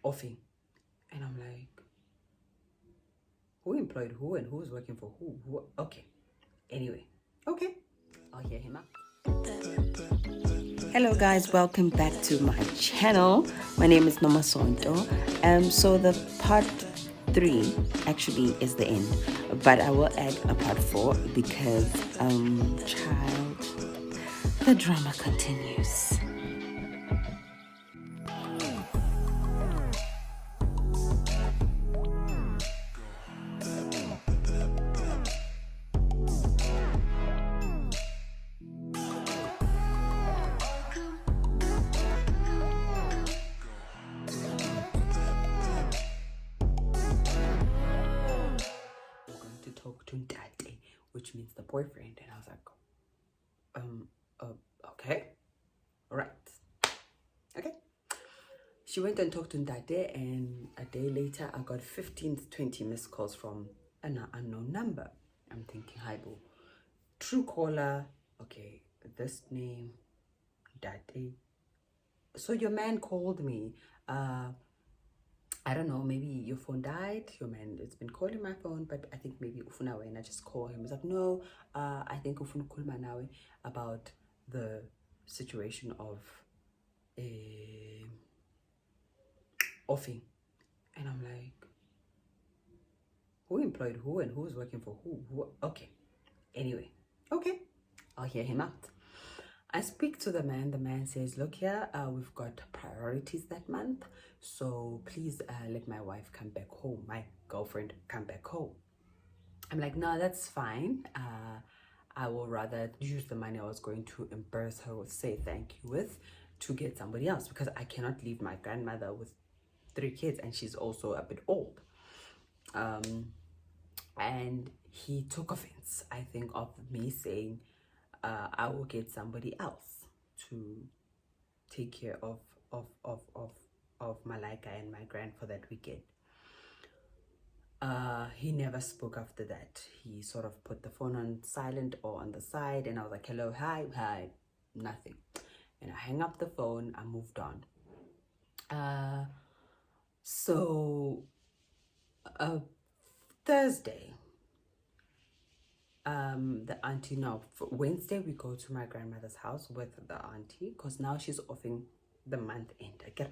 offing. And I'm like, who employed who and who's working for who? Okay. Anyway, okay. I'll hear him out. Hello guys, welcome back to my channel. My name is Noma Sonto. So the part 3 actually is the end, but I will add a part 4 because the drama continues. Talk to Ntate, which means the boyfriend. And I was like, okay, all right, okay. She went and talked to Ntate, and a day later, I got 15 to 20 missed calls from an unknown number. I'm thinking, hi, boo. True caller, okay, this name, Ntate. So your man called me. I don't know, maybe your phone died, your man has been calling my phone, but I think maybe Ufunawe, and I just call him. He's like, no, I think Ufuna Kulmanawe about the situation of offing. And I'm like, who employed who and who's working for who? Okay. Anyway, okay, I'll hear him out. I speak to the man. The man says, look here, we've got priorities that month, so please let my wife come back home, my girlfriend come back home. I'm like, no, that's fine. I will rather use the money I was going to embarrass her with, say thank you with, to get somebody else, because I cannot leave my grandmother with 3 kids and she's also a bit old. And he took offense, I think, of me saying, I will get somebody else to take care of Malika and my grand for that weekend. He never spoke after that. He sort of put the phone on silent or on the side, and I was like, hello, hi, nothing. And I hang up the phone. I moved on. So Thursday, the auntie, no, for Wednesday we go to my grandmother's house with the auntie, because now she's offing the month end. I get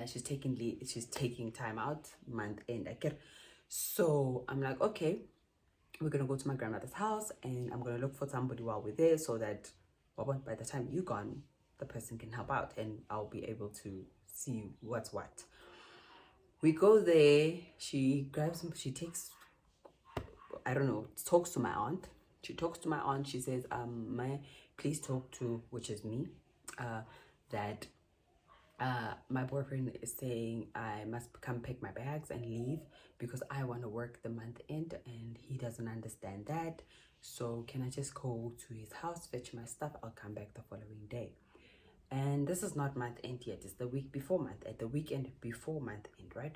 she's taking time out month end. I get. So I'm like, okay, we're gonna go to my grandmother's house and I'm gonna look for somebody while we're there, so that by the time you're gone, the person can help out and I'll be able to see what's what. We go there, she takes, I don't know, talks to my aunt. She talks to my aunt. She says, please talk to, which is me, that my boyfriend is saying I must come pick my bags and leave because I want to work the month end and he doesn't understand that. So can I just go to his house, fetch my stuff? I'll come back the following day. And this is not month end yet. It's the week before month end, the weekend before month end, right?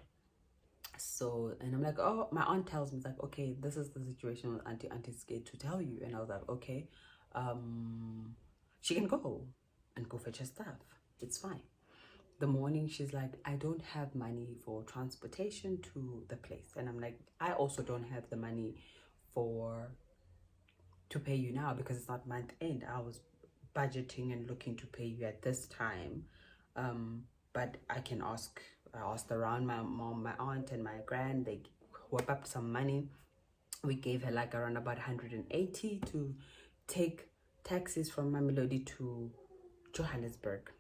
So, and I'm like, oh, my aunt tells me, like, okay, this is the situation with auntie. Auntie's scared to tell you. And I was like, okay, she can go and go fetch her stuff. It's fine. The morning, she's like, I don't have money for transportation to the place. And I'm like, I also don't have the money to pay you now because it's not month end. I was budgeting and looking to pay you at this time. But I can ask. I asked around my mom, my aunt, and my grand. They whip up some money. We gave her like around about 180 to take taxis from Mamelodi to Johannesburg.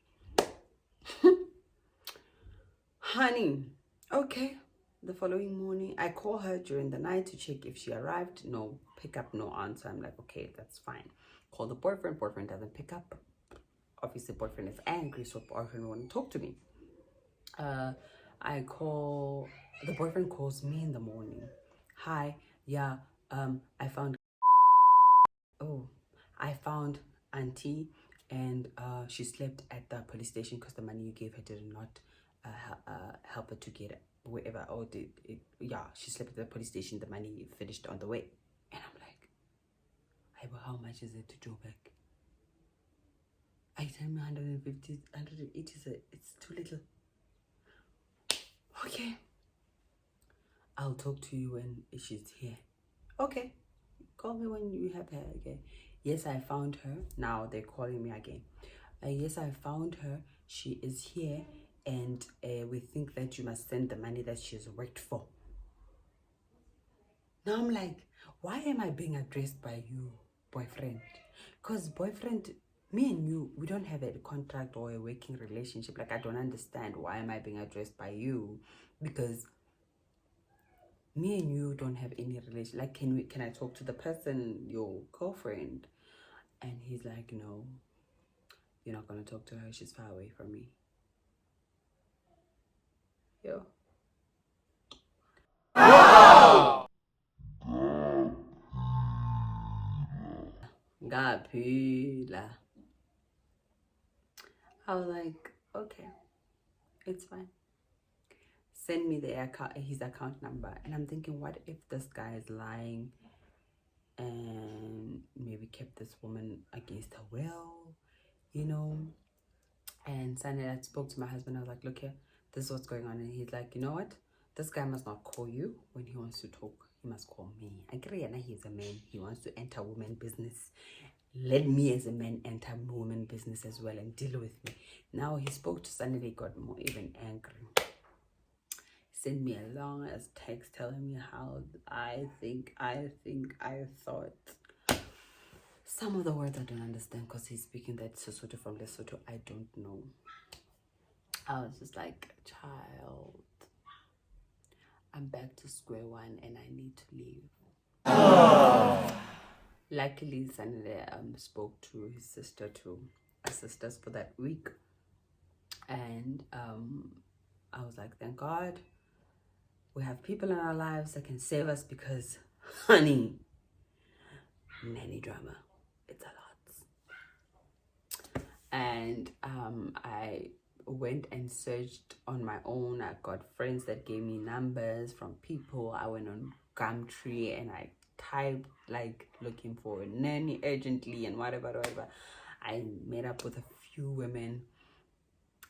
Honey, okay. The following morning, I call her during the night to check if she arrived. No pick up, no answer. I'm like, okay, that's fine. Call the boyfriend. Boyfriend doesn't pick up. Obviously, boyfriend is angry, so boyfriend won't talk to me. I call, the boyfriend calls me in the morning. Hi, yeah, I found auntie, and she slept at the police station because the money you gave her did not help her to get wherever, or she slept at the police station. The money finished on the way. And I'm like, how much is it to Joburg? I tell me 150, 180, it's too little. okay, I'll talk to you when she's here. Okay, call me when you have her. Okay. Yes, I found her. Now they're calling me again. Yes, I found her. She is here, and we think that you must send the money that she's worked for. Now I'm like, why am I being addressed by you, boyfriend? Because boyfriend, me and you, we don't have a contract or a working relationship. Like, I don't understand why am I being addressed by you, because me and you don't have any relation. Like, can I talk to the person, your girlfriend? And he's like, no, you're not gonna talk to her. She's far away from me. Yo. Ngaphila. I was like, okay, it's fine. Send me the account, his account number. And I'm thinking, what if this guy is lying and maybe kept this woman against her will, you know? And Sunday I spoke to my husband. I was like, look here, this is what's going on. And he's like, you know what? This guy must not call you when he wants to talk. He must call me. I agree, and he's a man. He wants to enter woman business. Let me as a man enter woman business as well and deal with me. Now he spoke to Sunday, he got more even angry. Send me a long ass text telling me how I thought. Some of the words I don't understand because he's speaking that Sesotho from Lesotho. I don't know. I was just like, child, I'm back to square one and I need to leave. Luckily, Sunday spoke to his sister to assist us for that week. And I was like, thank God we have people in our lives that can save us, because, honey, nanny drama, it's a lot. And I went and searched on my own. I got friends that gave me numbers from people. I went on Gumtree and I typed like looking for a nanny urgently and whatever. I met up with a few women,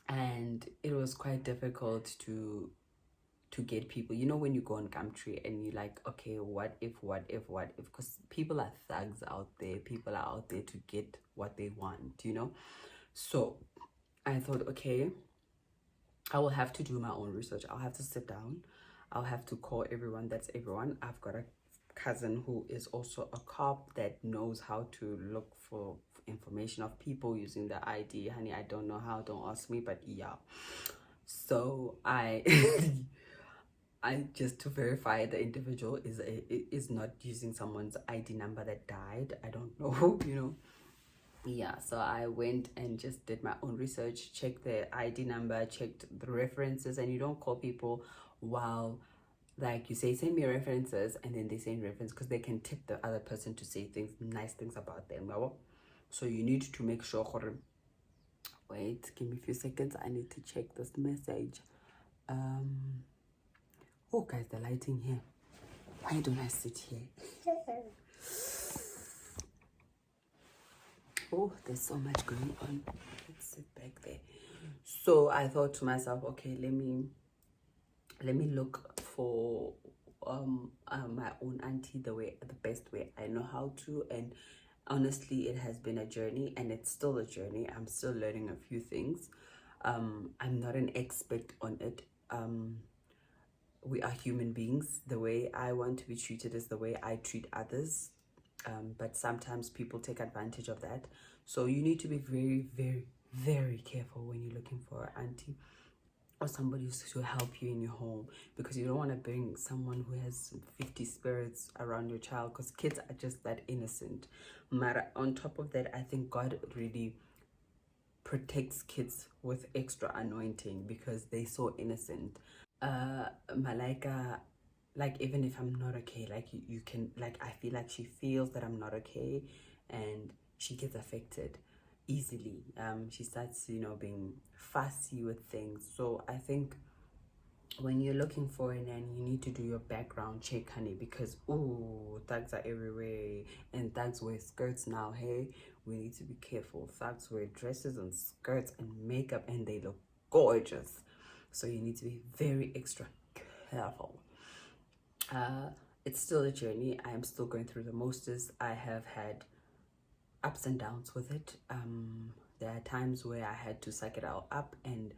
and it was quite difficult to get people. You know, when you go on Gumtree and you're like, okay, what if, because people are thugs out there. People are out there to get what they want, you know. So I thought, okay, I will have to do my own research. I'll have to sit down. I'll have to call everyone. That's everyone. I've got a cousin who is also a cop that knows how to look for information of people using the ID. Honey, I don't know how, don't ask me, but yeah. So I just to verify the individual is not using someone's ID number that died. I don't know, you know. Yeah, so I went and just did my own research, checked the ID number, checked the references. And you don't call people while, like, you say, send me references, and then they send reference, because they can tip the other person to say things, nice things about them. So you need to make sure. Wait, give me a few seconds. I need to check this message. Oh guys, the lighting here. Why don't I sit here? Oh, there's so much going on. Let's sit back there. So I thought to myself, okay, let me look for my own auntie the best way I know how to. And honestly, it has been a journey, and it's still a journey. I'm still learning a few things. I'm not an expert on it. We are human beings. The way I want to be treated is the way I treat others. But sometimes people take advantage of that. So you need to be very, very, very careful when you're looking for an auntie or somebody to help you in your home, because you don't want to bring someone who has 50 spirits around your child, because kids are just that innocent. But on top of that, I think God really protects kids with extra anointing because they're so innocent. Malaika, like, even if I'm not okay, like you can, like, I feel like she feels that I'm not okay, and she gets affected easily. She starts, you know, being fussy with things. So I think when you're looking for a nanny, you need to do your background check, honey, because ooh, thugs are everywhere, and thugs wear skirts now. Hey, we need to be careful. Thugs wear dresses and skirts and makeup, and they look gorgeous. So you need to be very extra careful. It's still a journey. I am still going through the motions. I have had ups and downs with it. There are times where I had to suck it all up and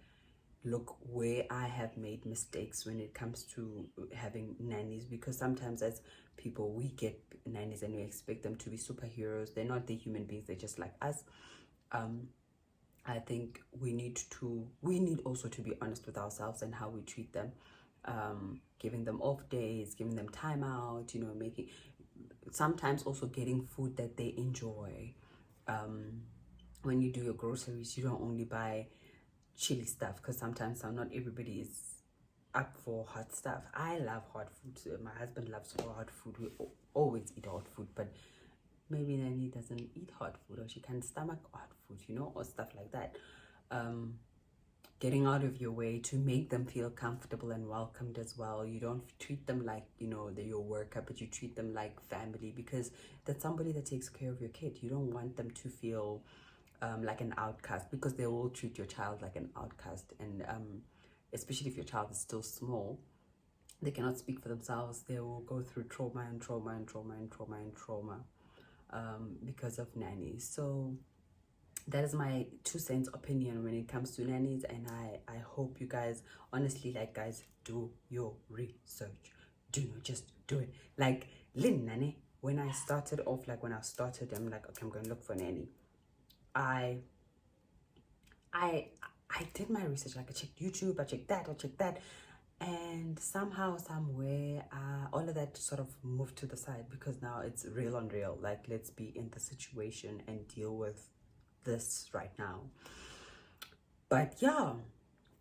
look where I have made mistakes when it comes to having nannies, because sometimes as people we get nannies and we expect them to be superheroes. They're not, the human beings, they're just like us. I think we need also to be honest with ourselves and how we treat them, giving them off days, giving them time out, making, sometimes also getting food that they enjoy. When you do your groceries, you don't only buy chili stuff, because sometimes not everybody is up for hot stuff. I love hot food. So my husband loves hot food. We always eat hot food, but maybe then he doesn't eat hot food, or she can't stomach hot food, or stuff like that. Getting out of your way to make them feel comfortable and welcomed as well. You don't treat them like they're your worker, but you treat them like family, because that's somebody that takes care of your kid. You don't want them to feel like an outcast, because they will treat your child like an outcast. And especially if your child is still small, they cannot speak for themselves. They will go through trauma and trauma and trauma and trauma and trauma because of nannies. So that is my 2 cents opinion when it comes to nannies. And I hope you guys, honestly, like, guys, do your research. Do not just do it. Like Lynn Nanny, when I started off, like when I started, I'm like, okay, I'm going to look for a nanny. I did my research. Like I checked YouTube, I checked that, and somehow, somewhere, all of that sort of moved to the side, because now it's real on real. Like, let's be in the situation and deal with this right now. But yeah,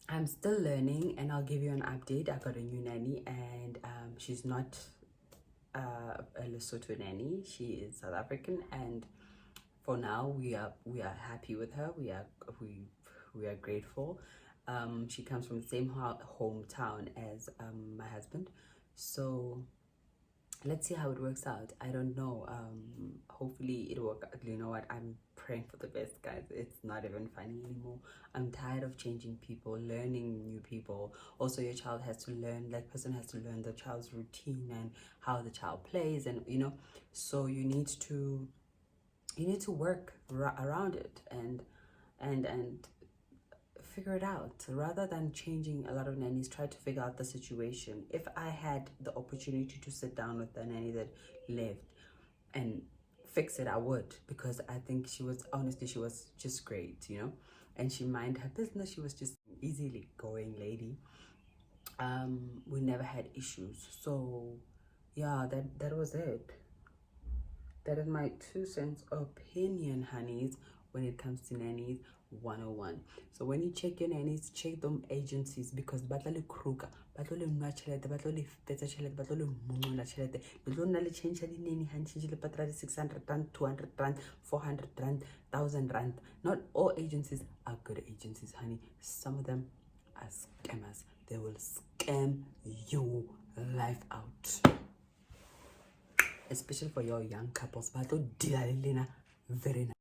I'm still learning, and I'll give you an update. I got a new nanny, and she's not a Lesotho nanny. She is South African, and for now we are happy with her. We are grateful. She comes from the same hometown as my husband, so let's see how it works out. I don't know. Hopefully it'll work out. You know what, I'm praying for the best, guys. It's not even funny anymore. I'm tired of changing people, learning new people. Also, your child has to learn, like, person has to learn the child's routine and how the child plays, and so you need to work around it and figure it out, rather than changing. A lot of nannies try to figure out the situation. If I had the opportunity to sit down with the nanny that left and fix it, I would, because I think she was just great, and she minded her business. She was just easily going lady. We never had issues. So yeah, that was it. That is my 2 cents opinion, honeys, when it comes to nannies 101. So when you check your nannies, check them agencies, because batlale kruka, batlale nwa chelete, batlale fetsa chelete, batlale mungula chelete, batlale le change di nanny hand change le patrali 600 rand, 200 rand, 400 rand, 1,000 rand. Not all agencies are good agencies, honey. Some of them are scammers. They will scam your life out. Especially for your young couples, but very nice.